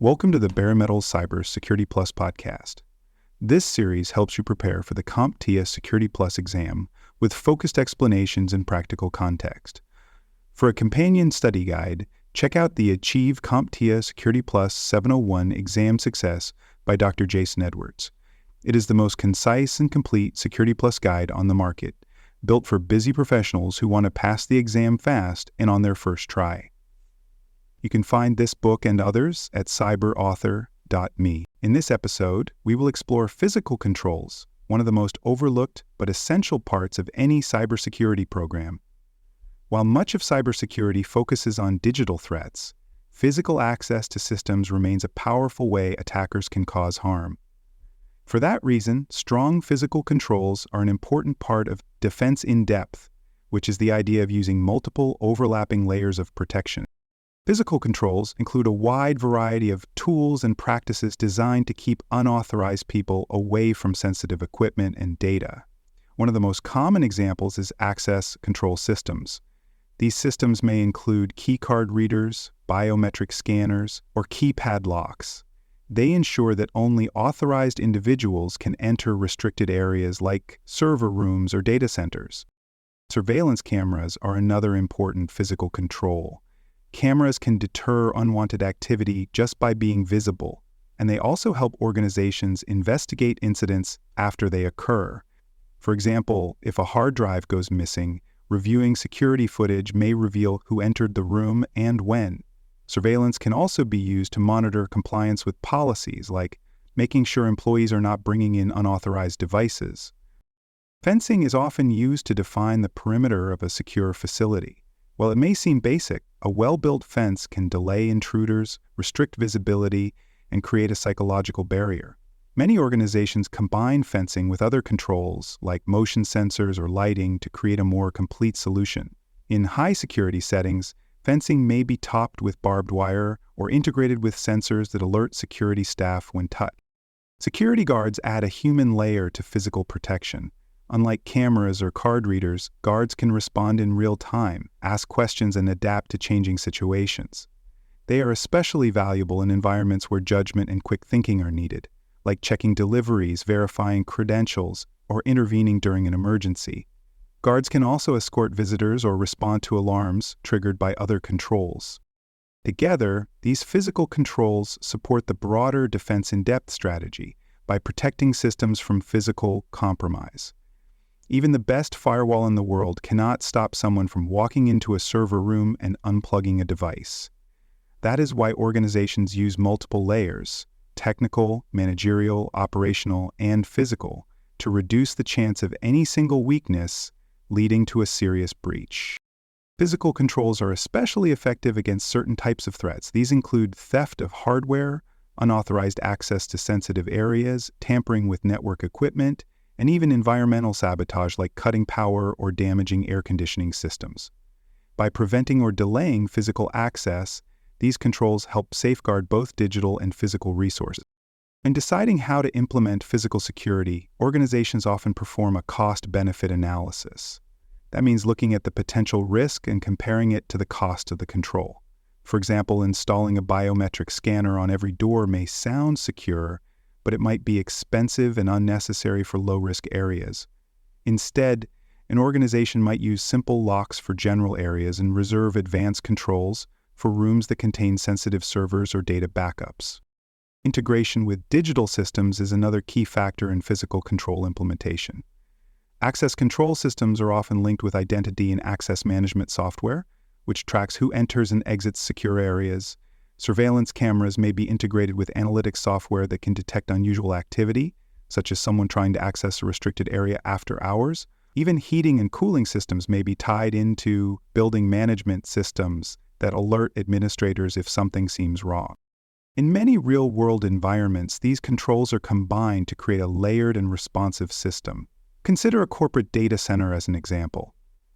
Welcome to the Bare Metal Cybersecurity Plus podcast. This series helps you prepare for the CompTIA Security Plus exam with focused explanations and practical context. For a companion study guide, check out the Achieve CompTIA Security Plus 701 Exam Success by Dr. Jason Edwards. It is the most concise and complete Security Plus guide on the market, built for busy professionals who want to pass the exam fast and on their first try. You can find this book and others at cyberauthor.me. In this episode, we will explore physical controls, one of the most overlooked but essential parts of any cybersecurity program. While much of cybersecurity focuses on digital threats, physical access to systems remains a powerful way attackers can cause harm. For that reason, strong physical controls are an important part of defense in depth, which is the idea of using multiple overlapping layers of protection. Physical controls include a wide variety of tools and practices designed to keep unauthorized people away from sensitive equipment and data. One of the most common examples is access control systems. These systems may include keycard readers, biometric scanners, or keypad locks. They ensure that only authorized individuals can enter restricted areas like server rooms or data centers. Surveillance cameras are another important physical control. Cameras can deter unwanted activity just by being visible, and they also help organizations investigate incidents after they occur. For example, if a hard drive goes missing, reviewing security footage may reveal who entered the room and when. Surveillance can also be used to monitor compliance with policies, like making sure employees are not bringing in unauthorized devices. Fencing is often used to define the perimeter of a secure facility. While it may seem basic, a well-built fence can delay intruders, restrict visibility, and create a psychological barrier. Many organizations combine fencing with other controls, like motion sensors or lighting, to create a more complete solution. In high-security settings, fencing may be topped with barbed wire or integrated with sensors that alert security staff when touched. Security guards add a human layer to physical protection. Unlike cameras or card readers, guards can respond in real time, ask questions, and adapt to changing situations. They are especially valuable in environments where judgment and quick thinking are needed, like checking deliveries, verifying credentials, or intervening during an emergency. Guards can also escort visitors or respond to alarms triggered by other controls. Together, these physical controls support the broader defense-in-depth strategy by protecting systems from physical compromise. Even the best firewall in the world cannot stop someone from walking into a server room and unplugging a device. That is why organizations use multiple layers, technical, managerial, operational, and physical, to reduce the chance of any single weakness leading to a serious breach. Physical controls are especially effective against certain types of threats. These include theft of hardware, unauthorized access to sensitive areas, tampering with network equipment, and even environmental sabotage like cutting power or damaging air conditioning systems. By preventing or delaying physical access, these controls help safeguard both digital and physical resources. In deciding how to implement physical security, organizations often perform a cost-benefit analysis. That means looking at the potential risk and comparing it to the cost of the control. For example, installing a biometric scanner on every door may sound secure, but it might be expensive and unnecessary for low-risk areas. Instead, an organization might use simple locks for general areas and reserve advanced controls for rooms that contain sensitive servers or data backups. Integration with digital systems is another key factor in physical control implementation. Access control systems are often linked with identity and access management software, which tracks who enters and exits secure areas. Surveillance cameras may be integrated with analytics software that can detect unusual activity, such as someone trying to access a restricted area after hours. Even heating and cooling systems may be tied into building management systems that alert administrators if something seems wrong. In many real-world environments, these controls are combined to create a layered and responsive system. Consider a corporate data center as an example.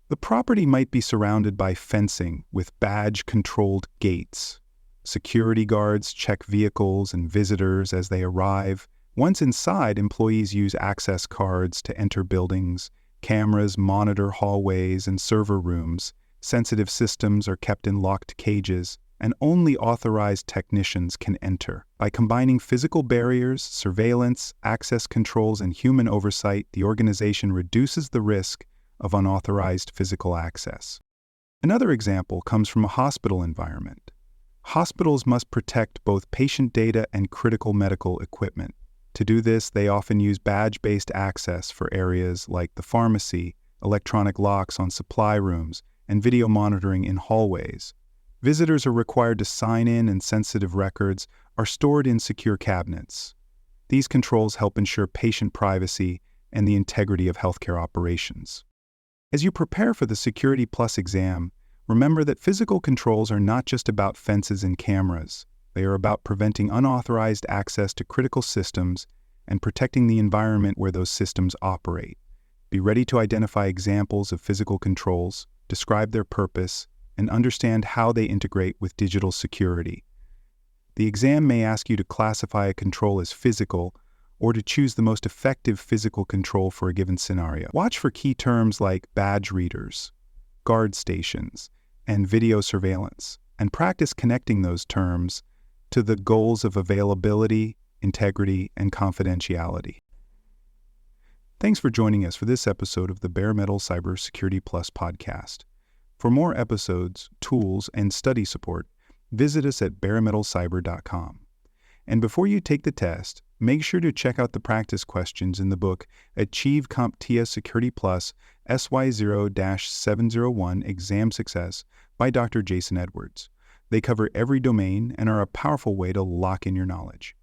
The property might be surrounded by fencing with badge-controlled gates. Security guards check vehicles and visitors as they arrive. Once inside, employees use access cards to enter buildings. Cameras monitor hallways and server rooms. Sensitive systems are kept in locked cages. and only authorized technicians can enter. By combining physical barriers, surveillance, access controls, and human oversight, the organization reduces the risk of unauthorized physical access. Another example comes from a hospital environment. Hospitals must protect both patient data and critical medical equipment. To do this, they often use badge-based access for areas like the pharmacy, electronic locks on supply rooms, and video monitoring in hallways. Visitors are required to sign in, and sensitive records are stored in secure cabinets. These controls help ensure patient privacy and the integrity of healthcare operations. As you prepare for the Security Plus exam, remember that physical controls are not just about fences and cameras. They are about preventing unauthorized access to critical systems and protecting the environment where those systems operate. Be ready to identify examples of physical controls, describe their purpose, and understand how they integrate with digital security. The exam may ask you to classify a control as physical or to choose the most effective physical control for a given scenario. Watch for key terms like badge readers, guard stations, and video surveillance, and practice connecting those terms to the goals of availability, integrity, and confidentiality. Thanks for joining us for this episode of the Bare Metal Cybersecurity Plus podcast. For more episodes, tools, and study support, visit us at baremetalcyber.com. And before you take the test, make sure to check out the practice questions in the book Achieve CompTIA Security Plus SY0-701 Exam Success by Dr. Jason Edwards. They cover every domain and are a powerful way to lock in your knowledge.